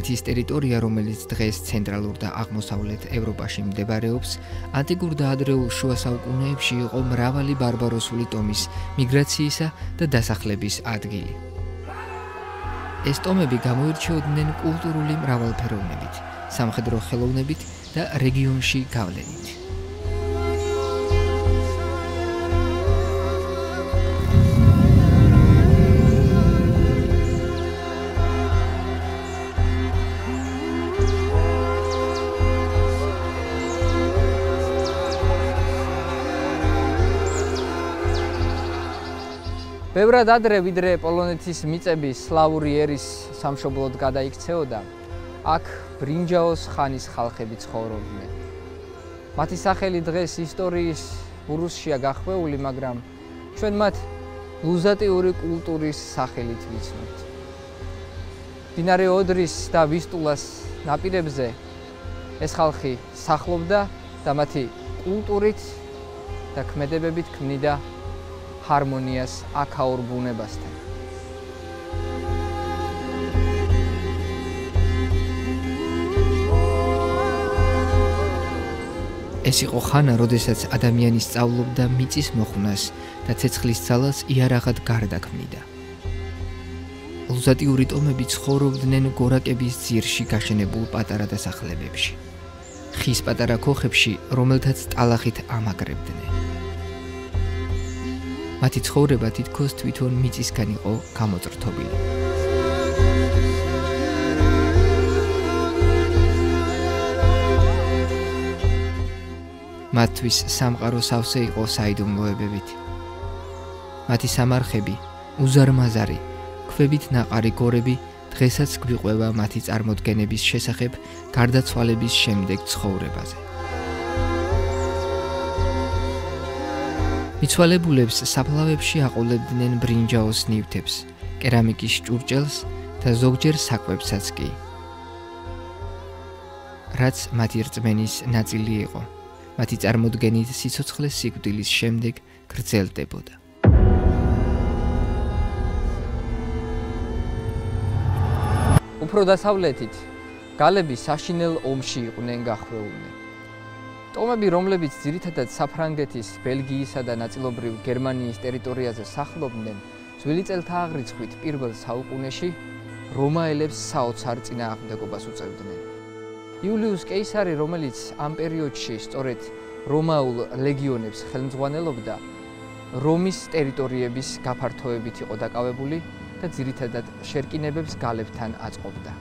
პოლონეთის ტერიტორია, რომელიც დღეს ცენტრალურ და აღმოსავლეთ ევროპაში მდებარეობს, ანტიკურ და ადრეულ შუა საუკუნეებში იყო მრავალი ბარბაროსული ტომის მიგრაციისა და დასახლების ადგილი. ეს ტომები გამოირჩეოდნენ კულტურული მრავალფეროვნებით, სამხედრო ხელოვნებით და რეგიონში გავლენით. ბევრად ადრე ვიდრე პოლონეთის მიწები სლავური ერის სამშობლოდ გადაიქცეოდა, აქ ბრინჯაოს ხანის ხალხები ცხოვრობდნენ. მათი სახელი დღეს ისტორიის ბურუსშია გახვეული, მაგრამ ჩვენ მათ ლუზატიური კულტურის სახელით ვიცნობთ. მდინარე ოდრის და ვისტულას ნაპირებზე ეს ხალხი სახლობდა და მათი კულტურით და ქმედებებით ქმნიდა ჰარმონიას აქაურ ბუნებასთან. ეს იყო ხანა, როდესაც ადამიანი სწავლობდა მიწის მოხვნას და ცეცხლის ძალას იარაღად გარდაქმნიდა. ლუზატიური ტომები ცხოვრობდნენ გორაკების ძირში გაშენებულ პატარა დასახლებებში, ხის პატარა ქოხებში, რომელთაც ტალახით ამაგრებდნენ. მათი ცხოვრება თითქოს თვითონ მიწისგან იყო გამოწრთობილი. მათთვის სამყარო სავსე იყო საიდუმლოებებით. მათი სამარხები, უზარმაზარი, ქვებით ნაყარი გორები დღესაც გვიყვება მათი წარმოდგენების შესახებ გარდაცვალების შემდეგ ცხოვრებაზე. მიცვალებულებს საფლავებში აყოლებდნენ ბრინჯაოს ნივთებს, კერამიკის ჭურჭელს და ზოგჯერ საკვებსაც კი, რაც მათი რწმენის ნაწილი იყო. მათი წარმოდგენით სიცოცხლე სიკვდილის შემდეგ გრძელდებოდა. უფრო დასავლეთით გალები საშინელ ომში იყვნენ გახვეულნი. ტომები, რომლებიც ძირითადად საფრანგეთის, ბელგიისა და ნაწილობრივ გერმანიის ტერიტორიაზე სახლობდნენ, ძველი წელთა აღრიცხვით პირველ საუკუნეში რომაელებს საოცარ წინააღმდეგობას უწევდნენ. იულიუს კეისარი, რომელიც ამ პერიოდში სწორედ რომაულ ლეგიონებს ხელმძღვანელობდა, რომის ტერიტორიების გაფართოებით იყო დაკავებული და ძირითადად შერკინებებს გალებთან აწყობდა.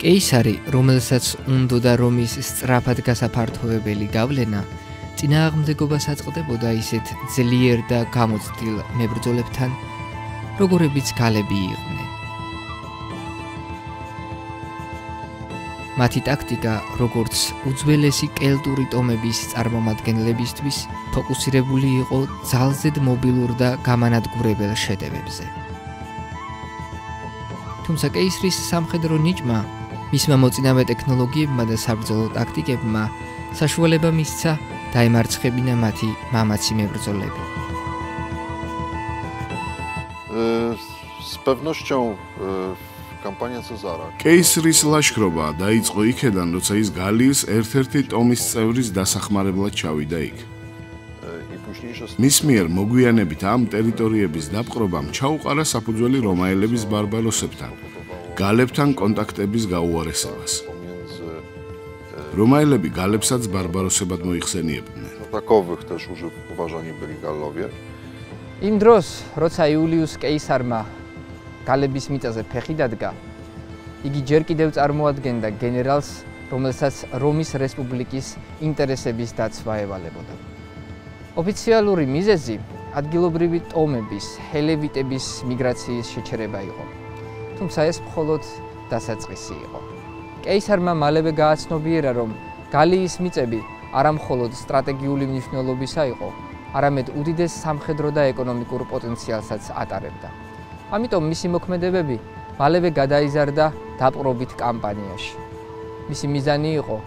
კეისარი, რომელსაც უნდოდა რომის სწრაფად გასაფართოებელი გავლენა, წინააღმდეგობას აწყდებოდა ისეთ ძლიერ და გამოცდილ მებრძოლებთან, როგორებიც გალები იყვნენ. მათი ტაქტიკა, როგორც უძველესი კელტური ტომების წარმომადგენლებისთვის, ფოკუსირებული იყო ძალზედ მობილურ და გამანადგურებელ შეტევებზე. თუმცა კეისრის სამხედრო ნიჭმა, მისმა მოწინავე ტექნოლოგიებმა და საბრძოლო ტაქტიკებმა საშუალება მისცა დაემარცხებინა მათი მამაცი მებრძოლები. Z pewnością kampania Cezara. კეისრის ლაშქრობა დაიწყო იქედან, როცა ის გალიის ერთ-ერთი ტომის წევრის დასახმარებლად ჩავიდა იქ. მის მიერ მოგვიანებით ამ ტერიტორიების დაპყრობამ ჩაუყარა საფუძველი რომაელების ბარბაროსებთან, გალებთან კონტაქტების გაუარესებას. რომაელები გალებსაც ბარბაროსებად მოიხსენიებდნენ. Takowych też uważani byli Gallowie. იმ დროს, როცა იულიუს კეისარმა გალების მიწაზე ფეხი დადგა, იგი ჯერ კიდევ წარმოადგენდა გენერალს, რომელსაც რომის რესპუბლიკის ინტერესების დაცვა ევალებოდა. ოფიციალური მიზეზი ადგილობრივი ტომების, ჰელევიტების მიგრაციის შეჩერება იყო. თუმცა ეს მხოლოდ დასაწყისი იყო. კეისარმა მალევე გააცნობიერა, რომ გალიის მიწები არა მხოლოდ სტრატეგიული მნიშვნელობისა იყო, არამედ უდიდეს სამხედრო და ეკონომიკურ პოტენციალსაც ატარებდა. ამიტომ მისი მოქმედებები მალევე გადაიზარდა დაპყრობით კამპანიაში. მისი მიზანი იყო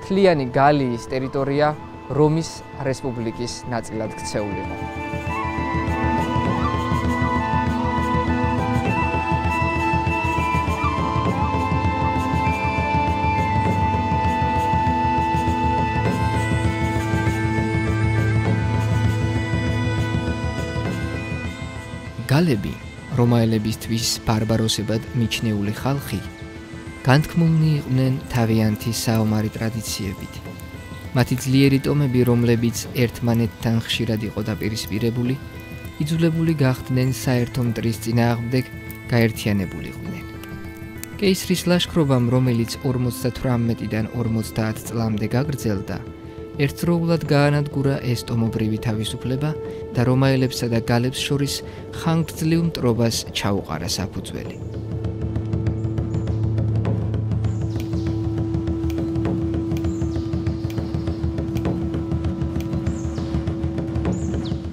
მთლიანი გალიის ტერიტორია რომის რესპუბლიკის ნაწილად ქცეულიყო. გალები, რომაელებისთვის ბარბაროსებად მიჩნეული ხალხი, განთქმულნი იყვნენ თავიანთი საომარი ტრადიციებით. მათი ძლიერი ტომები, რომლებიც ერთმანეთთან ხშირად იყო დაპირისპირებული, იძულებული გახდნენ საერთო მტრის წინააღმდეგ გაერთიანებულიყვნენ. კეისრის ლაშქრობამ, რომელიც 58-დან 50 წლამდე გაგრძელდა, ერთდროულად გაანადგურა ეს ტომობრივი თავისუფლება და რომაელებსა და გალებს შორის ხანგრძლივ მტრობას ჩაუყარა საფუძველი.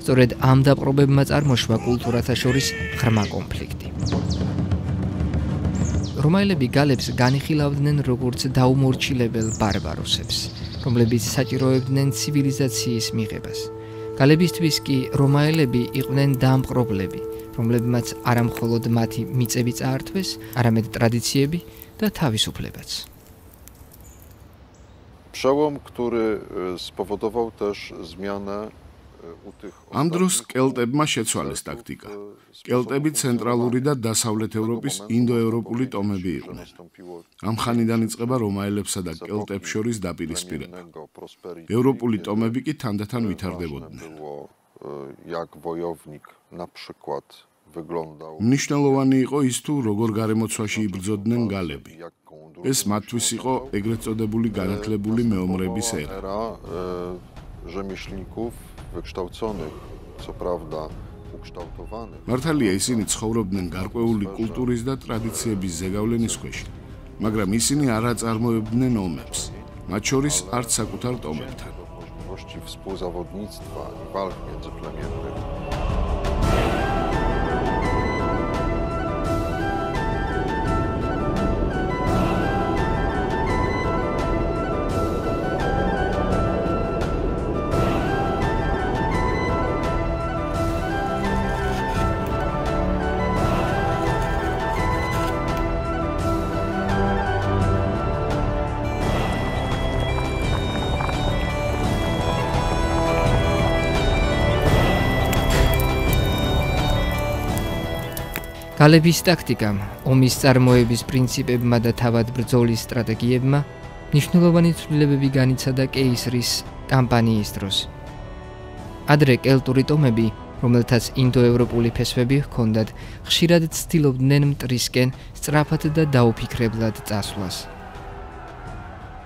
სწორედ ამ დაპყრობებმა წარმოშვა კულტურათა შორის ღრმა კონფლიქტი. რომაელები გალებს განიხილავდნენ როგორც დაუმორჩილებელ ბარბაროსებს, რომლებიც საჭიროებდნენ ცივილიზაციის მიღებას. გალებისთვის კი რომაელები იყვნენ დამპყრობლები, რომლებმაც არა მხოლოდ მათი მიწები წაართვეს, არამედ ტრადიციები და თავისუფლებაც. Przełom, który spowodował też zmianę ამ დროს კელტებმა შეცვალეს ტაქტიკა. კელტები ცენტრალური და დასავლეთ ევროპის ინდოევროპული ტომები იყვნენ. ამ ხანიდან იწყება რომაელებსა და კელტებს შორის დაპირისპირება. ევროპული ტომები კი თანდათან ვითარდებოდნენ. მნიშვნელოვანი იყო ის თუ როგორ გარემოცვაში იბრძოდნენ გალები. ეს მათთვის იყო ეგრეთ წოდებული განათლებული მეომრების ერა. rzemieślników wykształconych, co prawda ukształtowanych. მართალია ისინი ცხოვრობდნენ გარკვეული კულტურის და ტრადიციების ზეგავლენის ქვეშ, მაგრამ ისინი არ აწარმოებდნენ ომებს, მათ შორის არც საკუთარ ტომებთან. Możliwości współzawodnictwa i walk międzyplemiennych. გალების ტაქტიკამ, ომის წარმოების პრინციპებმა და თავად ბრძოლის სტრატეგიებმა მნიშვნელოვანი ცვლილებები განიცადა კეისრის კამპანიის დროს. ადრე კელტური ტომები, რომელთაც ინდოევროპული ფესვები ჰქონდათ, ხშირად ცდილობდნენ მტრისკენ სწრაფად და დაუფიქრებლად წასვლას.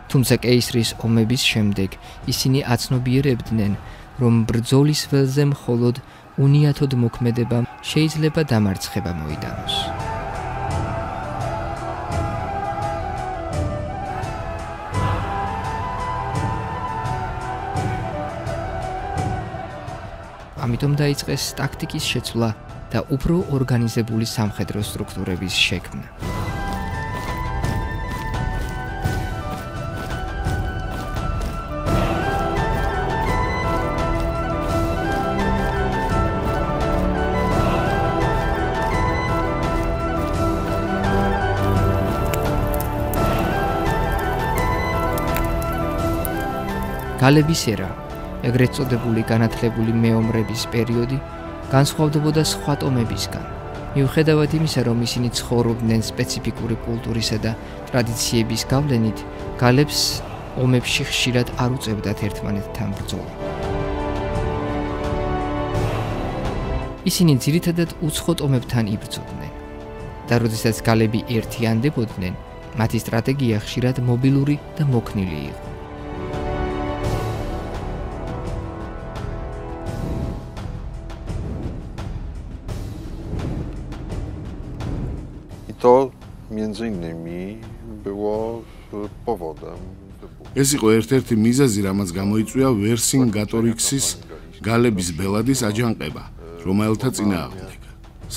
თუმცა კეისრის ომების შემდეგ ისინი აცნობიერებდნენ, რომ ბრძოლის ველზე მხოლოდ უნიათოდ მოქმედებამ შეიძლება დამარცხება მოიტანოს. ამიტომ დაიწყეს ტაქტიკის შეცვლა და უფრო ორგანიზებული სამხედრო სტრუქტურების შექმნა. გალების ერა, ეგრეთ წოდებული განათლებული მეომრების პერიოდი, განსხვავდებოდა სხვა ტომებისგან. მიუხედავად იმისა, რომ ისინი ცხოვრობდნენ სპეციფიკური კულტურისა და ტრადიციების გავლენით, გალებს ომებში ხშირად არ უწევდათ ერთმანეთთან ბრძოლა. ისინი ძირითადად უცხო ტომებთან იბრძოდნენ და როდესაც გალები ერთიანდებოდნენ, მათი სტრატეგია ხშირად მობილური და მოქნილი იყო. To między innymi było powodem ეს იყო ერთ-ერთი მიზეზი, რამაც გამოიწვია ვერსინგატორიქსის გალების ბელადის აჯანყება, რომელთა წინააღმდეგ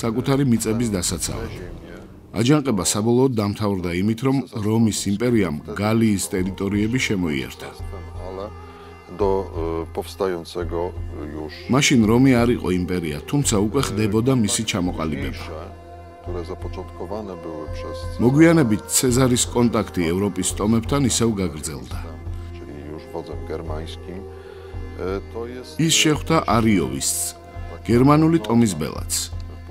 საკუთარი მიწების დასაცავად. აჯანყება საბოლოოდ დამთავრდა იმით, რომ რომის იმპერიამ გალიის ტერიტორიები შემოიერთა. მაშინ რომი არ იყო იმპერია, თუმცა უკვე ხდებოდა მისი ჩამოყალიბება. მოგვიანებით ცეზარის კონტაქტი ევროპის ტომებთან ისევ გაგრძელდა. ის შეხვდა არიოვისს, გერმანული ტომის ბელადს.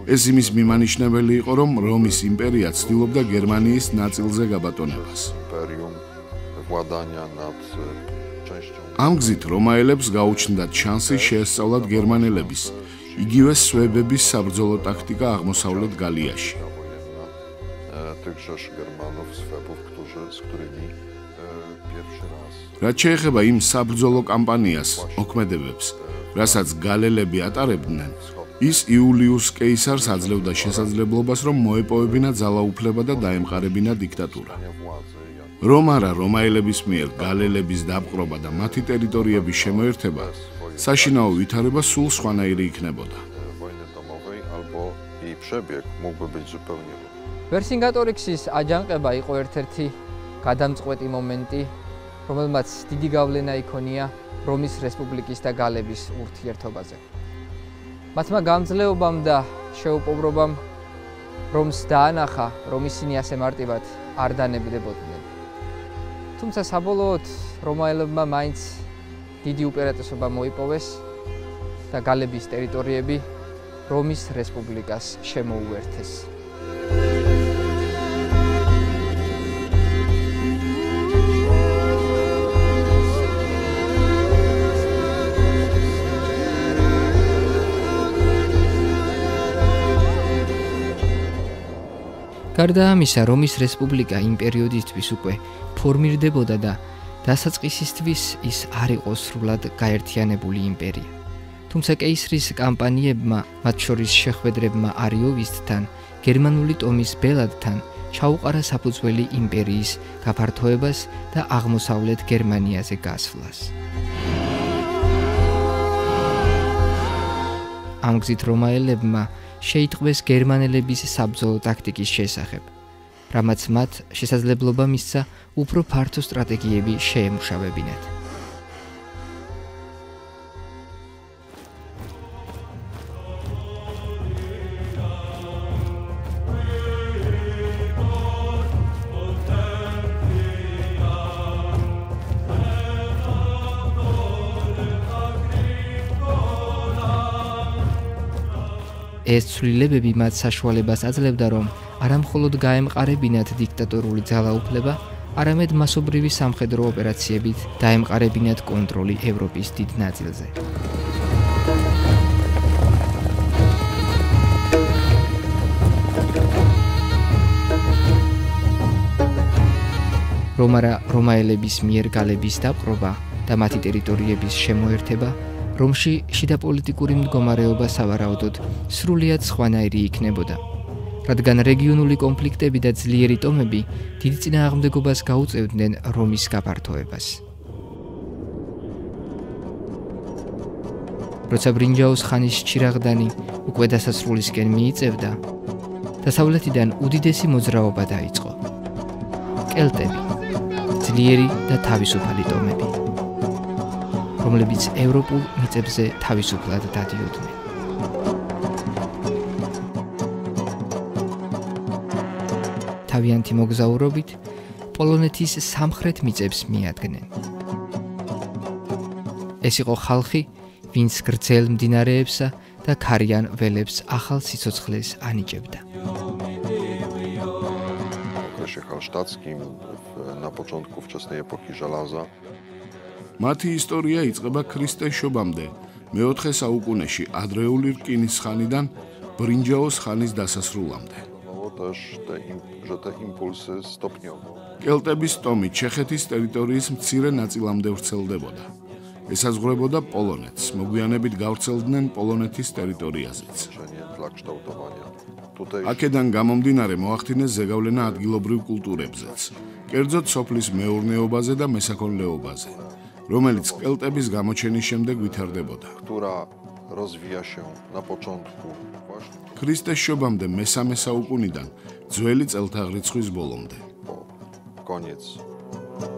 ეს იმის მიმანიშნებელი იყო, რომ რომის იმპერია ცდილობდა გერმანიის ნაწილზე გაბატონებას. ამ გზით რომაელებს გაუჩნდათ შანსი შეესწავლათ გერმანელების იგივე სვებების საბრძოლო ტაქტიკა აღმოსავლეთ გალიაში. რაც შეეხება იმ საბრძოლო კამპანიას, მოქმედებებს, რასაც გალელები ატარებდნენ, ის იულიუს კეისარს აძლევდა შესაძლებლობას, რომ მოეპოვებინა ძალაუფლება და დაემყარებინა დიქტატურა. რომ არა რომაელების მიერ გალელების დაპყრობა და მათი ტერიტორიების შემოერთება, საშინაო ვითარება სულ სხვანაირი იქნებოდა. ვერსინგატორიქსის აჯანყება იყო ერთ-ერთი გადამწყვეტი მომენტი, რომელმაც დიდი გავლენა იქონია რომის რესპუბლიკის და გალების ურთიერთობაზე. მათმა გამძლეობამ და შეუპოვრობამ რომს დაანახა, რომ ისინი ასე მარტივად არ დანებდებოდნენ. თუმცა საბოლოოდ რომაელებმა მაინც დიდი უპირატესობა მოიპოვეს და გალების ტერიტორიები რომის რესპუბლიკას შემოუერთეს. გარდა ამისა, რომის რესპუბლიკა იმ პერიოდისთვის უკვე ფორმირდებოდა და დასაწყისისთვის ის არ იყო სრულად გაერთიანებული იმპერია. თუმცა კეისრის კამპანიებმა, მათ შორის შეხვედრებმა არიოვისთან, გერმანული ტომის ბელადთან ჩაუყარა საფუძველი იმპერიის გაფართოებას და აღმოსავლეთ გერმანიაზე გასვლას. ამ გზით რომაელებმა შეიტყვეს გერმანელების საბრძოლო ტაქტიკის შესახებ, რამაც მათ შესაძლებლობა მისცა უფრო ფართო სტრატეგიები შეემუშავებინათ. ეს ცვლილებები მათ საშუალებას აძლევდა, რომ არა მხოლოდ გაემყარებინათ დიქტატორული ძალაუფლება, არამედ მასობრივი სამხედრო ოპერაციებით დაემყარებინათ კონტროლი ევროპის დიდ ნაწილზე. რომაელების მიერ გალების დაპყრობა და მათი ტერიტორიების შემოერთება რომში შიდა პოლიტიკური მდგომარეობა სავარაუდოდ სრულიად სხვანაირი იქნებოდა, რადგან რეგიონული კონფლიქტები და ძლიერი ტომები დიდ წინააღმდეგობას გაუწევდნენ რომის გაფართოებას. როცა ბრინჯაოს ხანის ჩირაღდანი უკვე დასასრულისკენ მიიწევდა, დასავლეთიდან უდიდესი მოძრაობა დაიწყო. კელტები, ძლიერი და თავისუფალი ტომები, რომლებიც ევროპულ მიწებზე თავისუფლად დადიოდნენ. თავიანთი მოგზაურობით პოლონეთის სამხრეთ მიწებს მიადგნენ. ეს იყო ხალხი, ვინც გრძელ მდინარეებსა და ქარიან ველებს ახალ სიცოცხლეს ანიჭებდა. მათი ისტორია იწყება ქრისტეს შობამდე, მეოთხე საუკუნეში ადრეული რკინის ხანიდან ბრინჯაოს ხანის დასასრულამდე. კელტების ტომი ჩეხეთის ტერიტორიის მცირე ნაწილამდე ვრცელდებოდა. ესაზღვრებოდა პოლონეთს, მოგვიანებით გავრცელდნენ პოლონეთის ტერიტორიაზეც. აქედან გამომდინარე მოახდინეს ზეგავლენა ადგილობრივ კულტურებზეც, კერძოდ სოფლის მეურნეობაზე და მესაქონლეობაზე. რომელიც კელტების გამოჩენის შემდეგ ვითარდებოდა. rozwija się na początku właśnie ქრისტეს შობამდე მესამე საუკუნიდან ძველი წელთაღრიცხვის ბოლომდე. koniec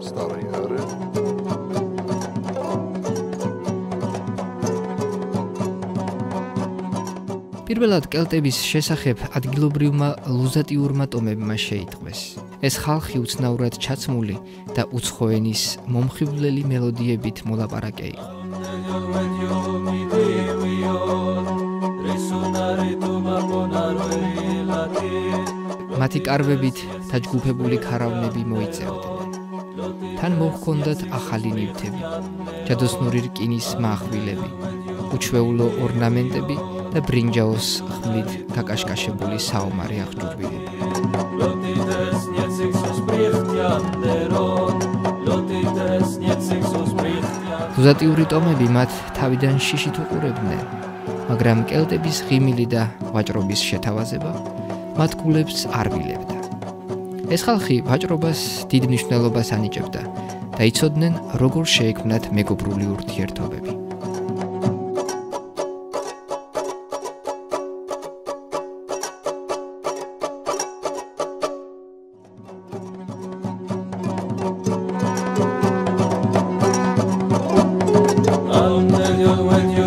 starej ery. პირველად კელტების შესახებ ადგილობრივმა ლუზატიურმა ტომებმა შეიტყვეს. ეს ხალხი უცნაურად ჩაცმული და უცხოენის მომხიბვლელი მელოდიებით მოლაპარაკე იყო. მათი კარვებით დაჯგუფებული ქარავნები მოიწევდნენ. თან მოჰქონდათ ახალი ნივთები, ჯადოსნური რკინის მაახვილები, უჩვეულო ორნამენტები და ბრინჯაოს ხმლით გაკაშკაშებული საომარი აღჭურვილობა. ლუზატიური ტომები მათ თავიდან შიშით უყურებდნენ, მაგრამ კელტების ღიმილი და ვაჭრობის შეთავაზება მათ გულებს არ ვილებდა. ეს ხალხი ვაჭრობას დიდ მნიშვნელობას ანიჭებდა და იცოდნენ, როგორ შეექმნათ მეგობრული ურთიერთობები. When